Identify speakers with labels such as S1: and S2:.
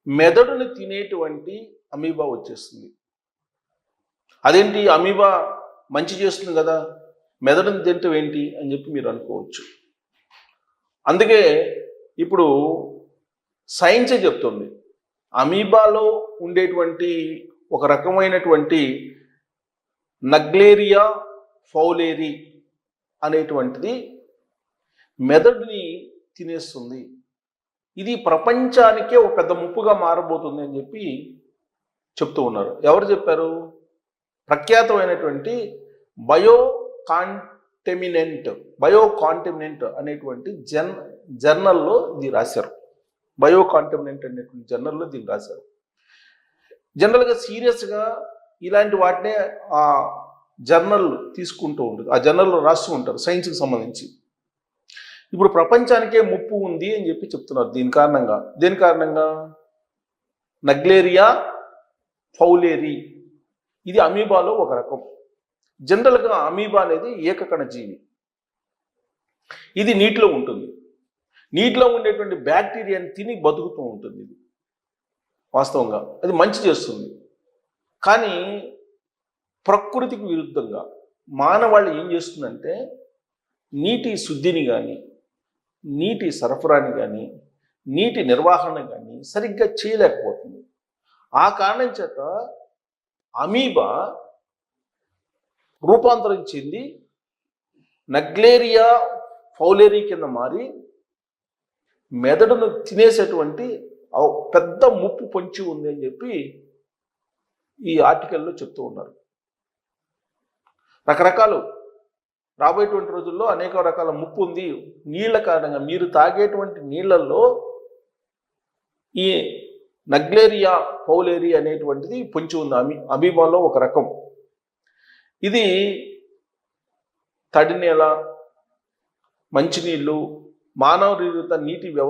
S1: మెదడుని తినేటువంటి అమీబా వచ్చేస్తుంది. అదేంటి అమీబా మంచి చేస్తుంది కదా, మెదడుని తింటం ఏంటి అని చెప్పి మీరు అనుకోవచ్చు. అందుకే ఇప్పుడు సైన్సే చెప్తుంది, అమీబాలో ఉండేటువంటి ఒక రకమైనటువంటి నగ్లేరియా ఫౌలేరి అనేటువంటిది మెదడుని తినేస్తుంది. ఇది ప్రపంచానికే ఒక పెద్ద ముప్పుగా మారబోతుంది అని చెప్పి చెప్తూ ఉన్నారు. ఎవరు చెప్పారు? ప్రఖ్యాతమైనటువంటి బయోకాంటమినెంట్ అనేటువంటి జర్నల్లో ఇది రాశారు. బయోకాంటమినెంట్ అనేటువంటి జర్నల్లో దీన్ని రాశారు. జనరల్గా సీరియస్గా ఇలాంటి వాటినే ఆ జర్నల్ తీసుకుంటూ ఉంటుంది, ఆ జర్నల్లో రాస్తూ ఉంటారు సైన్స్కి సంబంధించి. ఇప్పుడు ప్రపంచానికే ముప్పు ఉంది అని చెప్పి చెప్తున్నారు. దేని కారణంగా నగ్లేరియా ఫౌలేరి, ఇది అమీబాలో ఒక రకం. జనరల్గా అమీబా అనేది ఏకకణ జీవి. ఇది నీటిలో ఉంటుంది. నీటిలో ఉండేటువంటి బ్యాక్టీరియాని తిని బతుకుతూ ఉంటుంది. ఇది వాస్తవంగా అది మంచి చేస్తుంది. కానీ ప్రకృతికి విరుద్ధంగా మానవాళి ఏం చేస్తుందంటే నీటి శుద్ధిని కానీ, నీటి సరఫరాని కానీ, నీటి నిర్వహణ కానీ సరిగ్గా చేయలేకపోతుంది. ఆ కారణం చేత అమీబా రూపాంతరం చెంది నగ్లేరియా ఫౌలేరి కింద మారి మెదడును తినేసేటువంటి పెద్ద ముప్పు పొంచి ఉంది అని చెప్పి ఈ ఆర్టికల్లో చెప్తూ ఉన్నారు. రకరకాలు రాబోయేటువంటి రోజుల్లో అనేక రకాల ముప్పు ఉంది. నీళ్ల కారణంగా మీరు తాగేటువంటి నీళ్లలో ఈ నగ్లేరియా ఫౌలేరి అనేటువంటిది పొంచి ఉంది. అమీబాలో ఒక రకం. ఇది తడి నేల, మంచినీళ్ళు, మానవ నిర్మిత నీటి వ్యవస్థ